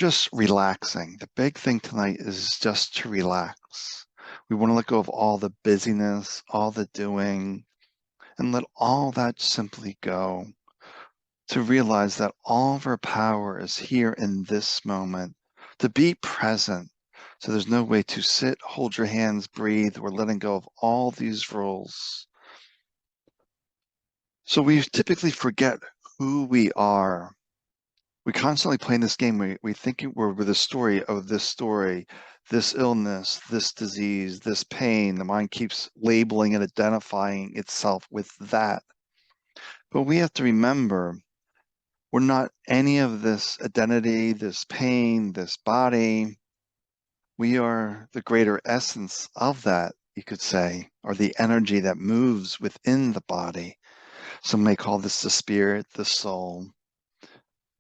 just relaxing. The big thing tonight is just to relax. We want to let go of all the busyness, all the doing, and let all that simply go. To realize that all of our power is here in this moment. To be present. So there's no way to sit, hold your hands, breathe. We're letting go of all these rules. So we typically forget who we are. We constantly play this game. We think we're the story of this story, this illness, this disease, this pain. The mind keeps labeling and identifying itself with that. But we have to remember we're not any of this identity, this pain, this body. We are the greater essence of that, you could say, or the energy that moves within the body. Some may call this the spirit, the soul.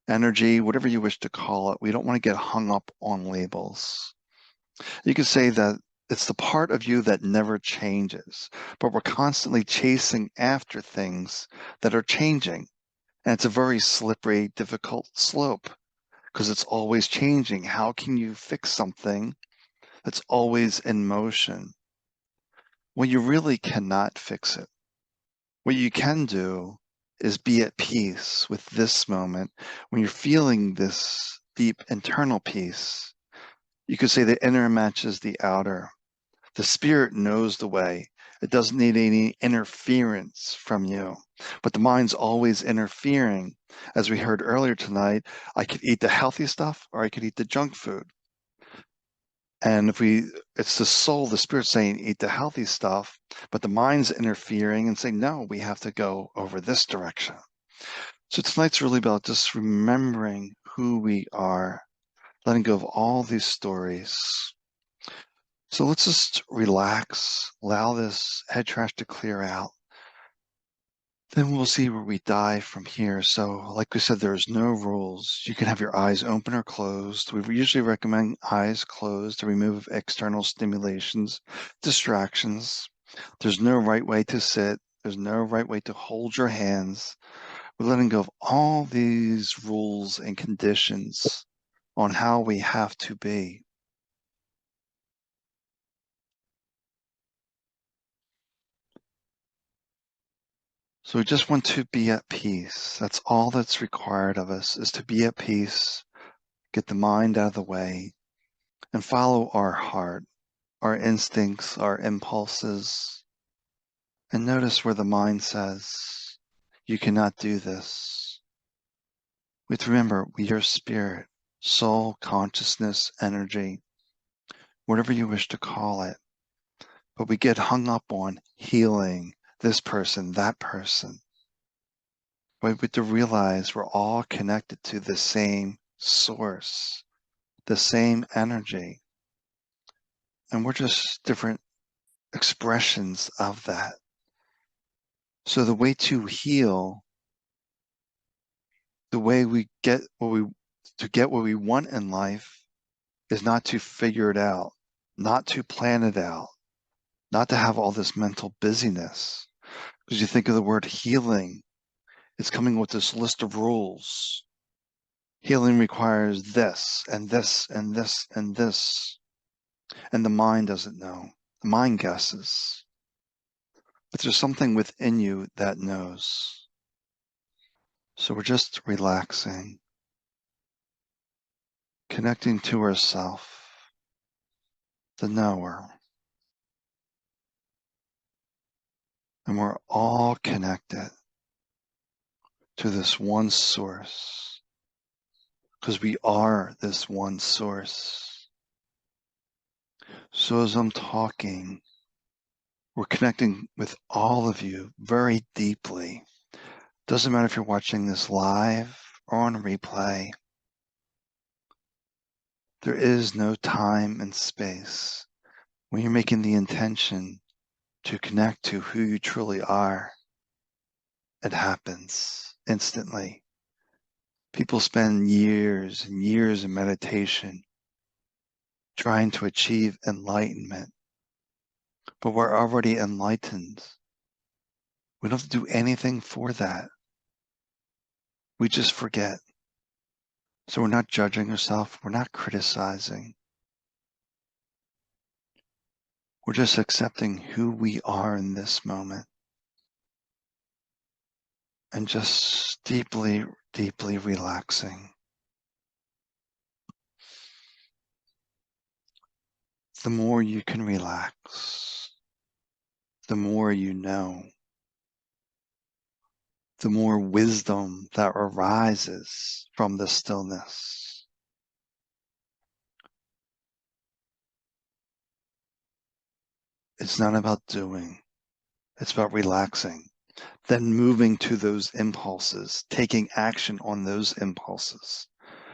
Energy, whatever you wish to call it. We don't want to get hung up on labels. You could say that it's the part of you that never changes, but we're constantly chasing after things that are changing. And it's a very slippery, difficult slope because it's always changing. How can you fix something that's always in motion? Well, you really cannot fix it. What you can do is be at peace with this moment. When you're feeling this deep internal peace, you could say the inner matches the outer. The spirit knows the way. It doesn't need any interference from you. But the mind's always interfering. As we heard earlier tonight, I could eat the healthy stuff or I could eat the junk food. And it's the soul, the spirit saying, eat the healthy stuff, but the mind's interfering and saying, no, we have to go over this direction. So tonight's really about just remembering who we are, letting go of all these stories. So let's just relax, allow this head trash to clear out. Then we'll see where we dive from here. So like we said, there's no rules. You can have your eyes open or closed. We usually recommend eyes closed to remove external stimulations, distractions. There's no right way to sit. There's no right way to hold your hands. We're letting go of all these rules and conditions on how we have to be. So we just want to be at peace. That's all that's required of us, is to be at peace, get the mind out of the way, and follow our heart, our instincts, our impulses, and notice where the mind says, you cannot do this. We have to remember, we are spirit, soul, consciousness, energy, whatever you wish to call it. But we get hung up on healing this person, that person. But we have to realize we're all connected to the same source, the same energy. And we're just different expressions of that. So the way to heal, the way we get what we want in life is not to figure it out, not to plan it out, not to have all this mental busyness. Because you think of the word healing, it's coming with this list of rules. Healing requires this and this and this and this. And the mind doesn't know. The mind guesses. But there's something within you that knows. So we're just relaxing, connecting to ourself, the knower. And we're all connected to this one source because we are this one source. So as I'm talking, we're connecting with all of you very deeply. Doesn't matter if you're watching this live or on replay. There is no time and space. When you're making the intention to connect to who you truly are, it happens instantly. People spend years and years in meditation trying to achieve enlightenment, but we're already enlightened. We don't have to do anything for that. We just forget. So we're not judging ourselves, we're not criticizing. We're just accepting who we are in this moment and just deeply, deeply relaxing. The more you can relax, the more you know, the more wisdom that arises from the stillness. It's not about doing, it's about relaxing, then moving to those impulses, taking action on those impulses.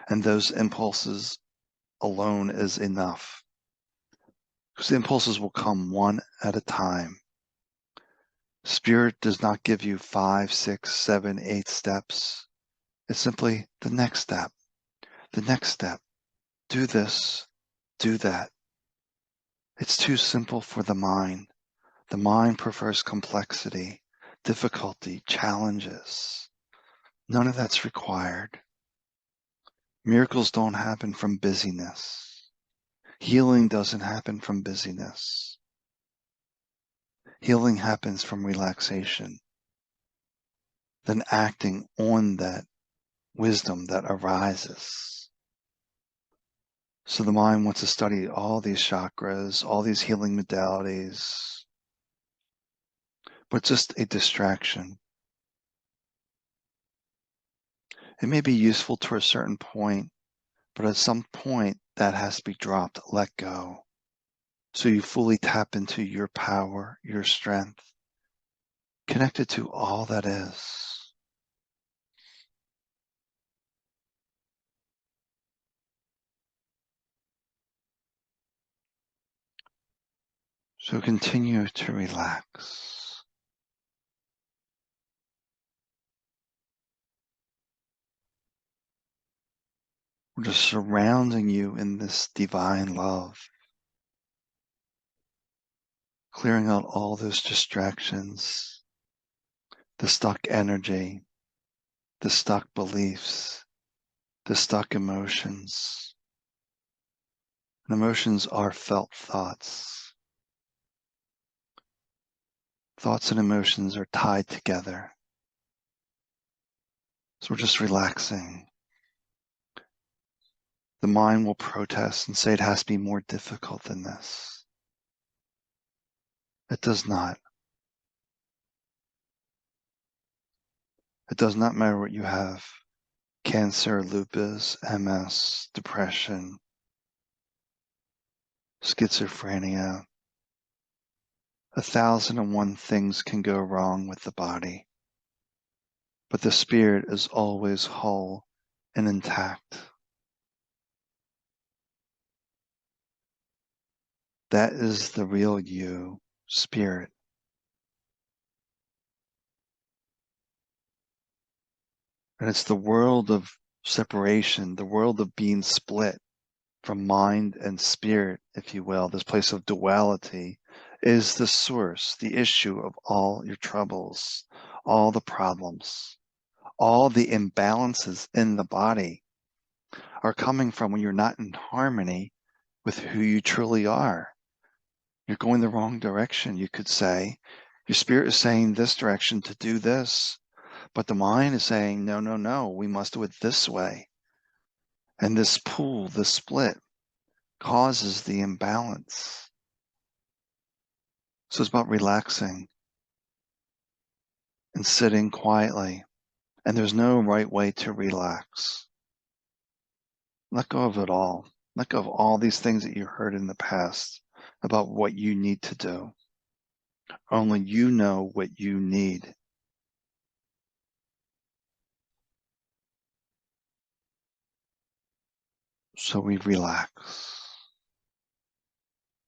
And those impulses alone is enough. Because the impulses will come one at a time. Spirit does not give you 5, 6, 7, 8 steps. It's simply the next step, the next step. Do this, do that. It's too simple for the mind. The mind prefers complexity, difficulty, challenges. None of that's required. Miracles don't happen from busyness. Healing doesn't happen from busyness. Healing happens from relaxation, then acting on that wisdom that arises. So the mind wants to study all these chakras, all these healing modalities, but just a distraction. It may be useful to a certain point, but at some point that has to be dropped, let go. So you fully tap into your power, your strength, connected to all that is. So continue to relax. We're just surrounding you in this divine love, clearing out all those distractions, the stuck energy, the stuck beliefs, the stuck emotions. And emotions are felt thoughts. Thoughts and emotions are tied together. So we're just relaxing. The mind will protest and say it has to be more difficult than this. It does not. It does not matter what you have. Cancer, lupus, MS, depression, schizophrenia. 1,001 things can go wrong with the body, but the spirit is always whole and intact. That is the real you, spirit. And it's the world of separation, the world of being split from mind and spirit, if you will. This place of duality is the source, the issue of all your troubles, all the problems, all the imbalances in the body are coming from when you're not in harmony with who you truly are. You're going the wrong direction, you could say. Your spirit is saying this direction to do this, but the mind is saying, no, no, no, we must do it this way. And this pull, this split, causes the imbalance. So it's about relaxing and sitting quietly. And there's no right way to relax. Let go of it all. Let go of all these things that you heard in the past about what you need to do. Only you know what you need. So we relax,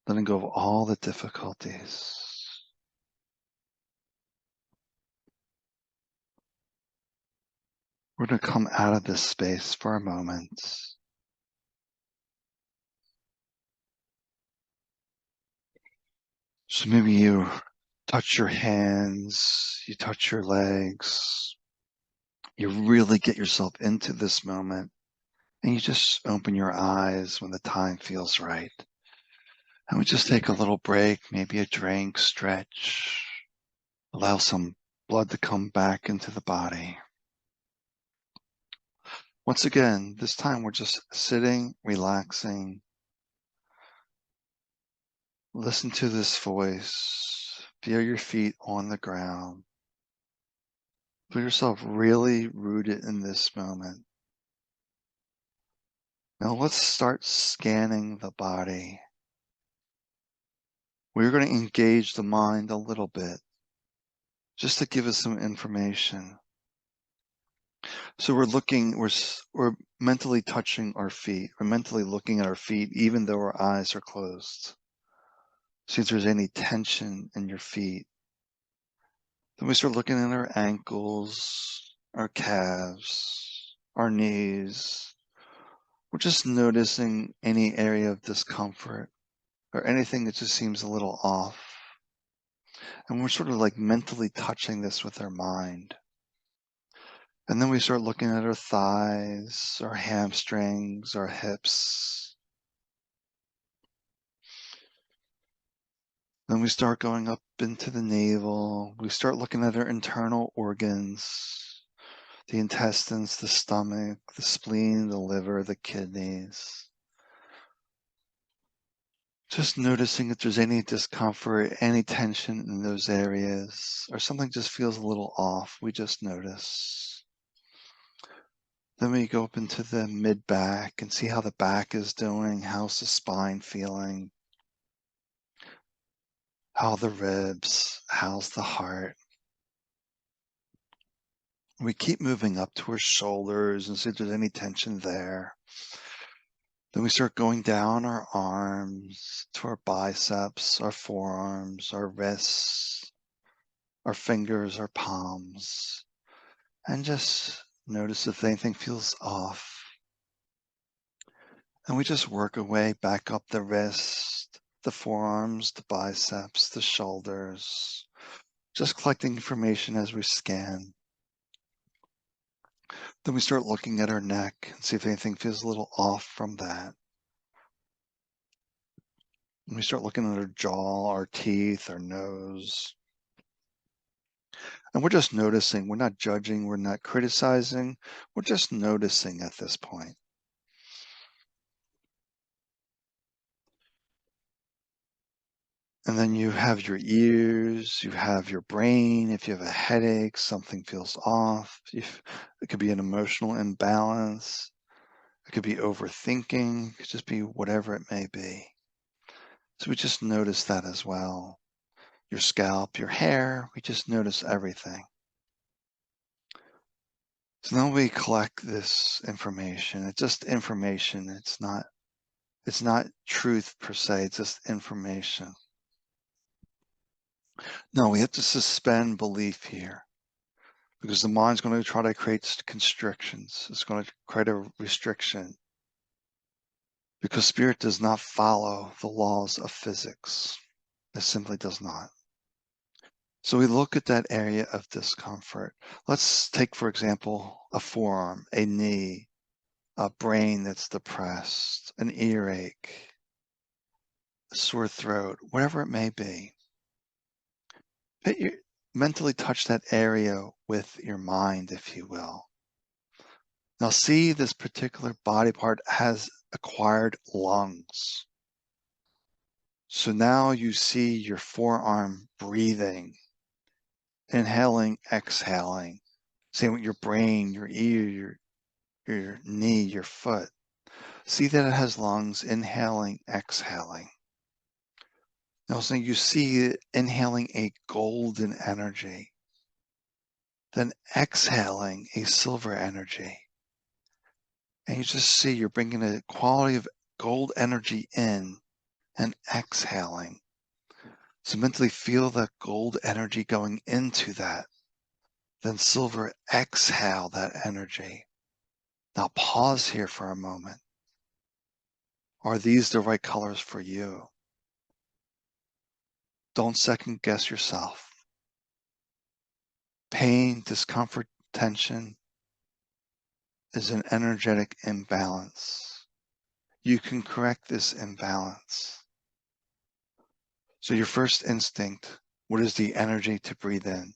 letting go of all the difficulties. We're going to come out of this space for a moment. So maybe you touch your hands, you touch your legs, you really get yourself into this moment And you just open your eyes when the time feels right. And we just take a little break, maybe a drink, stretch, allow some blood to come back into the body. Once again, this time we're just sitting, relaxing. Listen to this voice. Feel your feet on the ground. Feel yourself really rooted in this moment. Now let's start scanning the body. We're going to engage the mind a little bit, just to give us some information. So we're mentally touching our feet. We're mentally looking at our feet, even though our eyes are closed. See if there's any tension in your feet. Then we start looking at our ankles, our calves, our knees. We're just noticing any area of discomfort or anything that just seems a little off. And we're sort of like mentally touching this with our mind. And then we start looking at our thighs, our hamstrings, our hips. Then we start going up into the navel. We start looking at our internal organs, the intestines, the stomach, the spleen, the liver, the kidneys. Just noticing if there's any discomfort, any tension in those areas, or something just feels a little off. We just notice. Then we go up into the mid-back and see how the back is doing. How's the spine feeling? How the ribs? How's the heart? We keep moving up to our shoulders and see if there's any tension there. Then we start going down our arms to our biceps, our forearms, our wrists, our fingers, our palms, and just notice if anything feels off. And we just work our way back up the wrist, the forearms, the biceps, the shoulders, just collecting information as we scan. Then we start looking at our neck and see if anything feels a little off from that. And we start looking at our jaw, our teeth, our nose. And we're just noticing. We're not judging. We're not criticizing. We're just noticing at this point. And then you have your ears, you have your brain. If you have a headache, something feels off. It could be an emotional imbalance. It could be overthinking. It could just be whatever it may be. So we just notice that as well. Your scalp, your hair, we just notice everything. So now we collect this information. It's just information. It's not truth per se. It's just information. No, we have to suspend belief here because the mind's going to try to create constrictions. It's going to create a restriction because spirit does not follow the laws of physics. It simply does not. So we look at that area of discomfort. Let's take, for example, a forearm, a knee, a brain that's depressed, an earache, a sore throat, whatever it may be. Mentally touch that area with your mind, if you will. Now see this particular body part has acquired lungs. So now you see your forearm breathing, inhaling, exhaling. Same with your brain, your ear, your knee, your foot. See that it has lungs, inhaling, exhaling. Now so you see it inhaling a golden energy, then exhaling a silver energy. And you just see you're bringing a quality of gold energy in and exhaling. So mentally feel that gold energy going into that. Then silver, exhale that energy. Now pause here for a moment. Are these the right colors for you? Don't second guess yourself. Pain, discomfort, tension. is an energetic imbalance. You can correct this imbalance. So your first instinct, what is the energy to breathe in?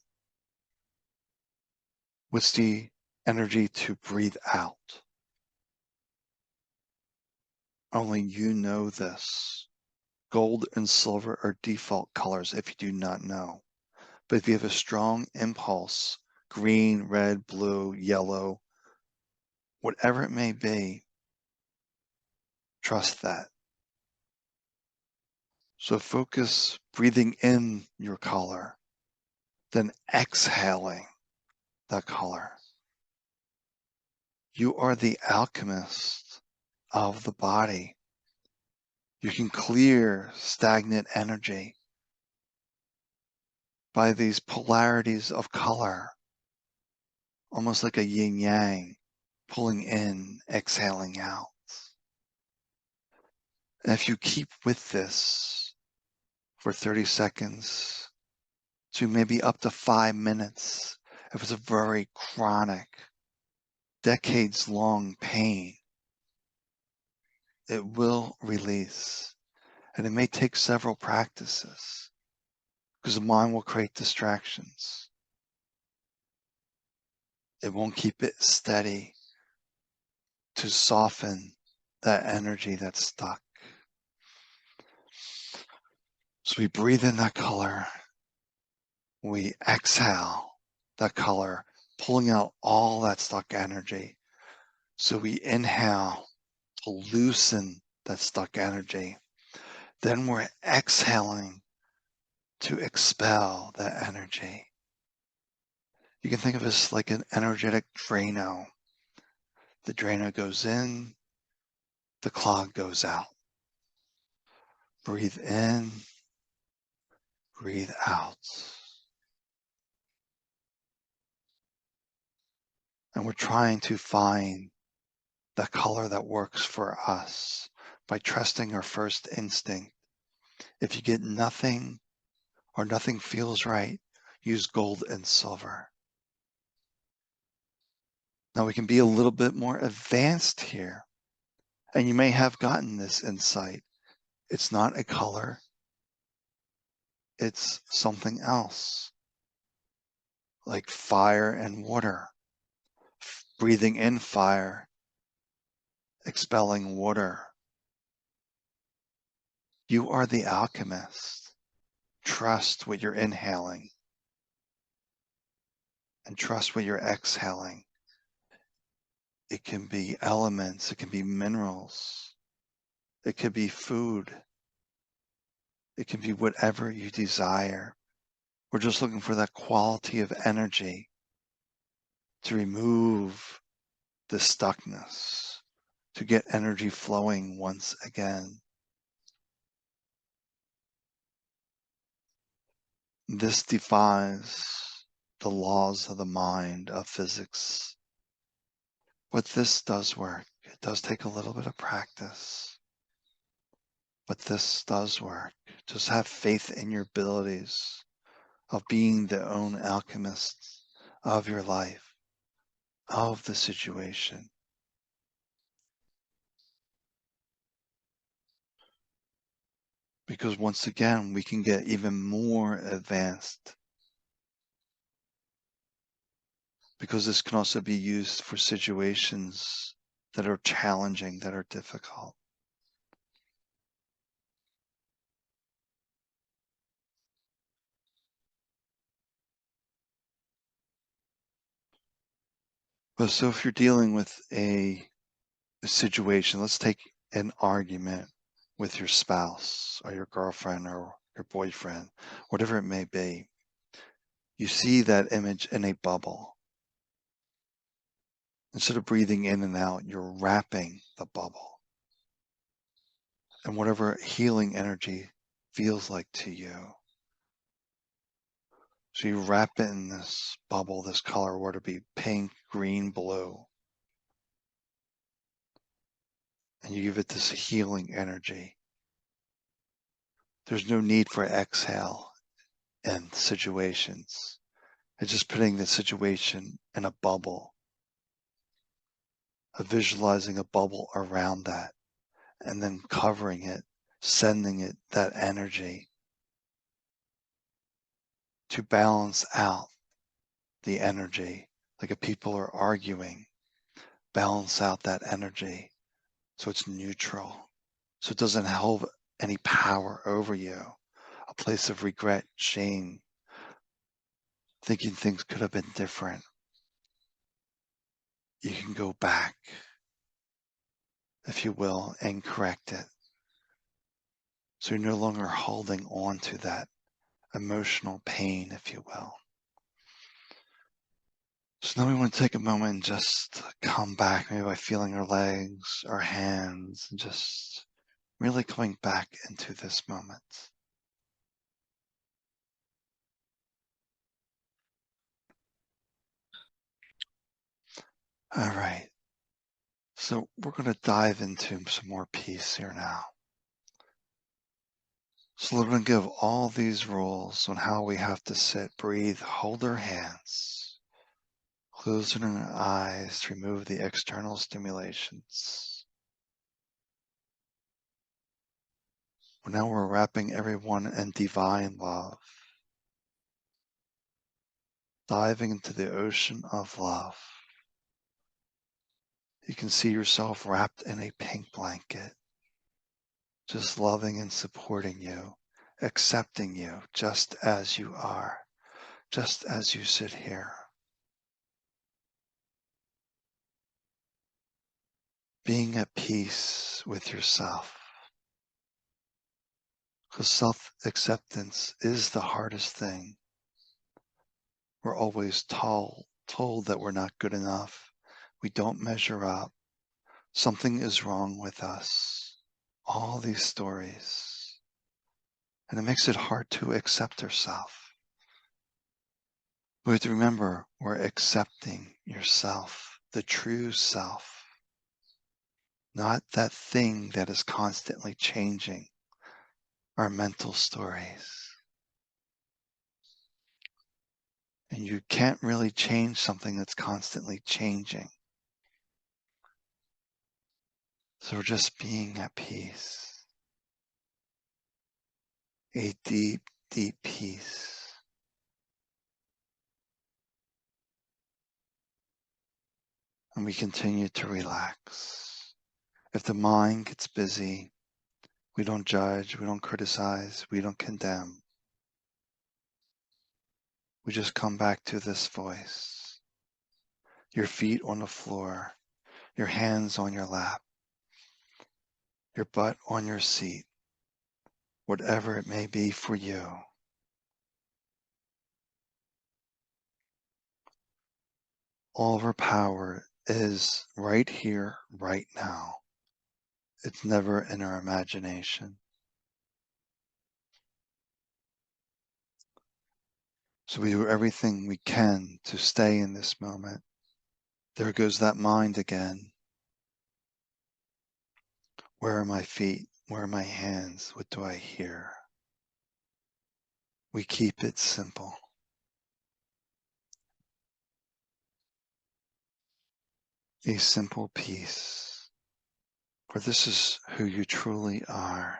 What's the energy to breathe out? Only you know this. Gold and silver are default colors if you do not know. But if you have a strong impulse, green, red, blue, yellow, whatever it may be, trust that. So focus breathing in your color, then exhaling that color. You are the alchemist of the body. You can clear stagnant energy by these polarities of color, almost like a yin yang, pulling in, exhaling out. And if you keep with this for 30 seconds to maybe up to 5 minutes, if it's a very chronic, decades-long pain, it will release. And it may take several practices because the mind will create distractions. It won't keep it steady to soften that energy that's stuck. So we breathe in that color. We exhale that color, pulling out all that stuck energy. So we inhale to loosen that stuck energy. Then we're exhaling to expel that energy. You can think of this like an energetic Drano. The Drano goes in, the clog goes out. Breathe in, breathe out. And we're trying to find the color that works for us by trusting our first instinct. If you get nothing or nothing feels right, use gold and silver. Now we can be a little bit more advanced here. And you may have gotten this insight. It's not a color. It's something else, like fire and water. Breathing in fire, expelling water. You are the alchemist. Trust what you're inhaling and trust what you're exhaling. It can be elements, it can be minerals, it could be food, it can be whatever you desire. We're just looking for that quality of energy to remove the stuckness, to get energy flowing once again. This defies the laws of the mind, of physics. But this does work. It does take a little bit of practice. But this does work. Just have faith in your abilities of being the own alchemist of your life, of the situation. Because once again, we can get even more advanced. Because this can also be used for situations that are challenging, that are difficult. But so if you're dealing with a situation, let's take an argument with your spouse or your girlfriend or your boyfriend, whatever it may be. You see that image in a bubble. Instead of breathing in and out, you're wrapping the bubble. And whatever healing energy feels like to you. So you wrap it in this bubble, this color, whether it be pink, green, blue. And you give it this healing energy. There's no need for exhale in situations. It's just putting the situation in a bubble. of visualizing a bubble around that and then covering it, sending it that energy to balance out the energy. Like if people are arguing, balance out that energy so it's neutral, so it doesn't hold any power over you. A place of regret, shame, thinking things could have been different. You can go back, if you will, and correct it. So you're no longer holding on to that emotional pain, if you will. So now we want to take a moment and just come back, maybe by feeling our legs, our hands, and just really coming back into this moment. All right. So we're going to dive into some more peace here now. So we're going to give all these rules on how we have to sit, breathe, hold our hands, closing our eyes to remove the external stimulations. Now we're wrapping everyone in divine love, diving into the ocean of love. You can see yourself wrapped in a pink blanket, just loving and supporting you, accepting you just as you are, just as you sit here. Being at peace with yourself. Because self-acceptance is the hardest thing. We're always told that we're not good enough. We don't measure up. Something is wrong with us. All these stories. And it makes it hard to accept ourselves. We have to remember we're accepting yourself, the true self, not that thing that is constantly changing, our mental stories. And you can't really change something that's constantly changing. So we're just being at peace. A deep, deep peace. And we continue to relax. If the mind gets busy, we don't judge, we don't criticize, we don't condemn. We just come back to this voice. Your feet on the floor, your hands on your lap, your butt on your seat, whatever it may be for you. All of our power is right here, right now. It's never in our imagination. So we do everything we can to stay in this moment. There goes that mind again. Where are my feet? Where are my hands? What do I hear? We keep it simple. A simple peace. For this is who you truly are,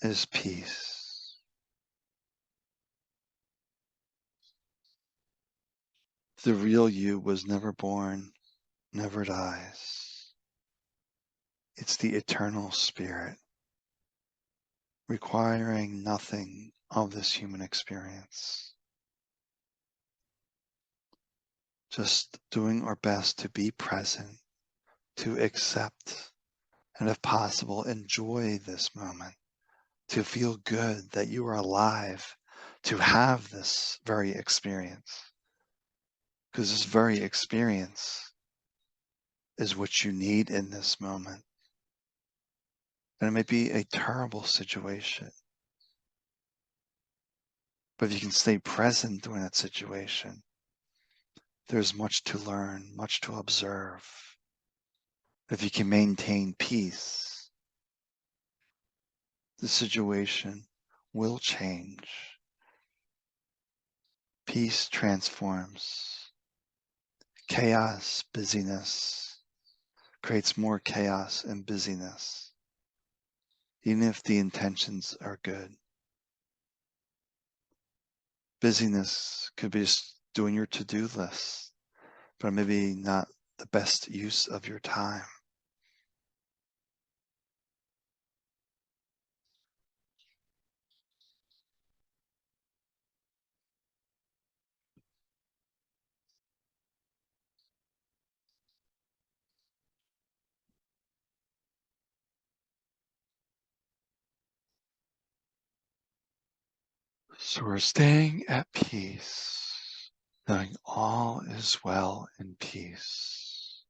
is peace. The real you was never born, never dies. It's the eternal spirit, requiring nothing of this human experience. Just doing our best to be present, to accept, and if possible, enjoy this moment, to feel good that you are alive, to have this very experience. Because this very experience is what you need in this moment. And it may be a terrible situation. But if you can stay present during that situation, there's much to learn, much to observe. If you can maintain peace, the situation will change. Peace transforms. chaos, busyness creates more chaos and busyness, even if the intentions are good. Busyness could be just doing your to-do list, but maybe not the best use of your time. So we're staying at peace, knowing all is well in peace.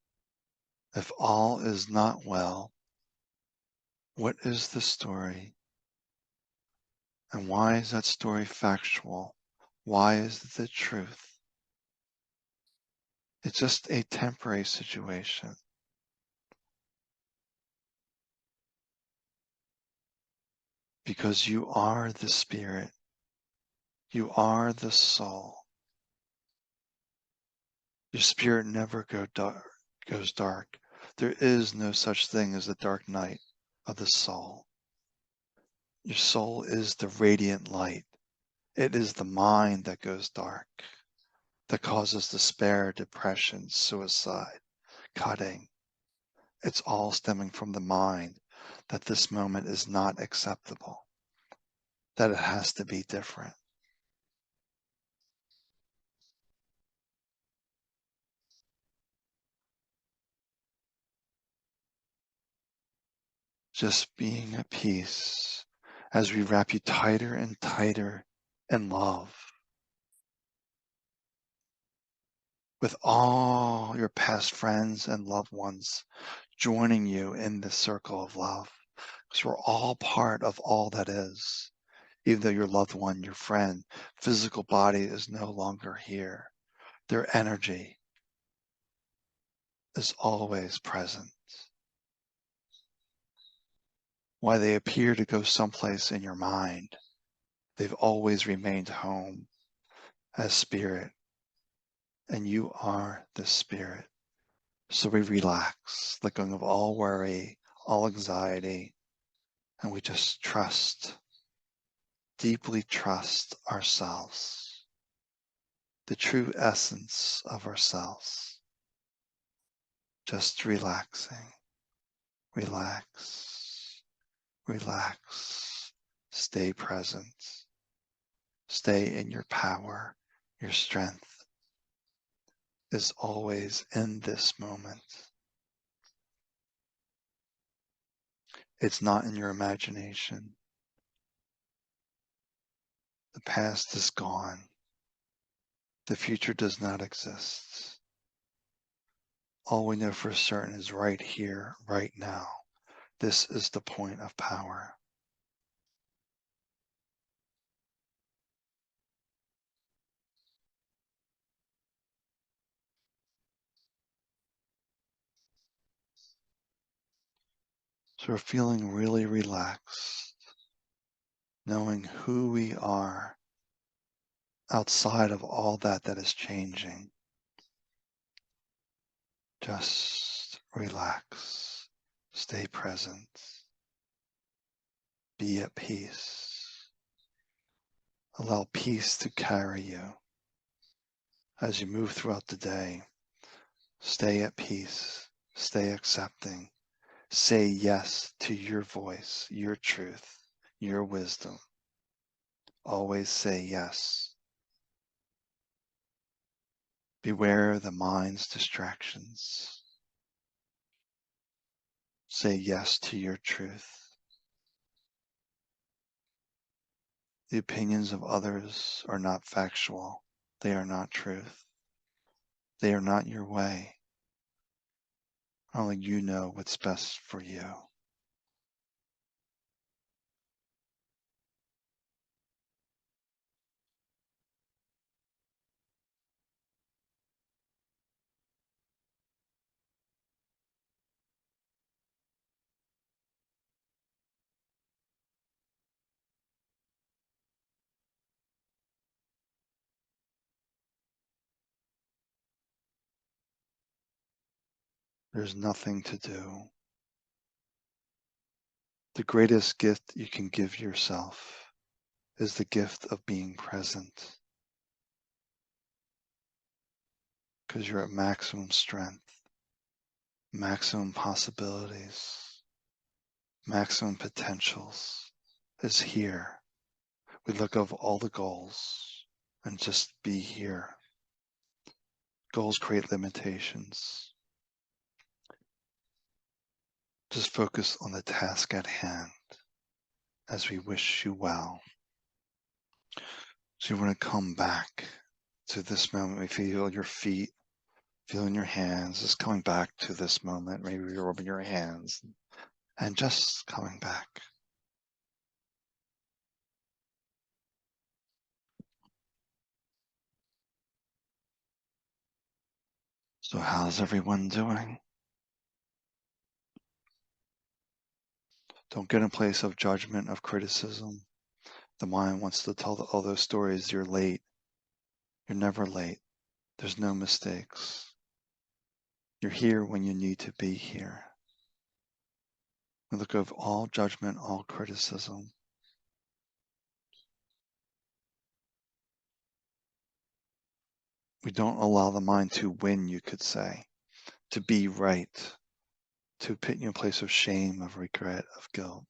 If all is not well, what is the story? And why is that story factual? Why is it the truth? It's just a temporary situation. Because you are the spirit. You are the soul. Your spirit never goes dark. There is no such thing as the dark night of the soul. Your soul is the radiant light. It is the mind that goes dark, that causes despair, depression, suicide, cutting. It's all stemming from the mind that this moment is not acceptable, that it has to be different. Just being at peace as we wrap you tighter and tighter in love with all your past friends and loved ones joining you in this circle of love. Because we're all part of all that is. Even though your loved one, your friend, physical body is no longer here, their energy is always present. Why they appear to go someplace in your mind, they've always remained home as spirit, and you are the spirit. So we relax, let go of all worry, all anxiety, and we just trust, deeply trust ourselves, the true essence of ourselves. Just relaxing, relax, relax, stay present, stay in your power, your strength is always in this moment. It's not in your imagination. The past is gone. The future does not exist. All we know for certain is right here, right now. This is the point of power. So we're feeling really relaxed, knowing who we are outside of all that is changing. Just relax, stay present, be at peace. Allow peace to carry you as you move throughout the day. Stay at peace, stay accepting. Say yes to your voice, your truth, your wisdom. Always say yes. Beware the mind's distractions. Say yes to your truth. The opinions of others are not factual. They are not truth. They are not your way. Only you know what's best for you. There's nothing to do. The greatest gift you can give yourself is the gift of being present, because you're at maximum strength, maximum possibilities, maximum potentials is here. We let go of all the goals and just be here. Goals create limitations. Just focus on the task at hand as we wish you well. So you want to come back to this moment. We feel your feet, feeling your hands, just coming back to this moment. Maybe you're rubbing your hands and just coming back. So how's everyone doing? Don't get in a place of judgment, of criticism. The mind wants to tell all those stories. You're late. You're never late. There's no mistakes. You're here when you need to be here. We let go of all judgment, all criticism. We don't allow the mind to win, you could say, to be right, to put you in a place of shame, of regret, of guilt.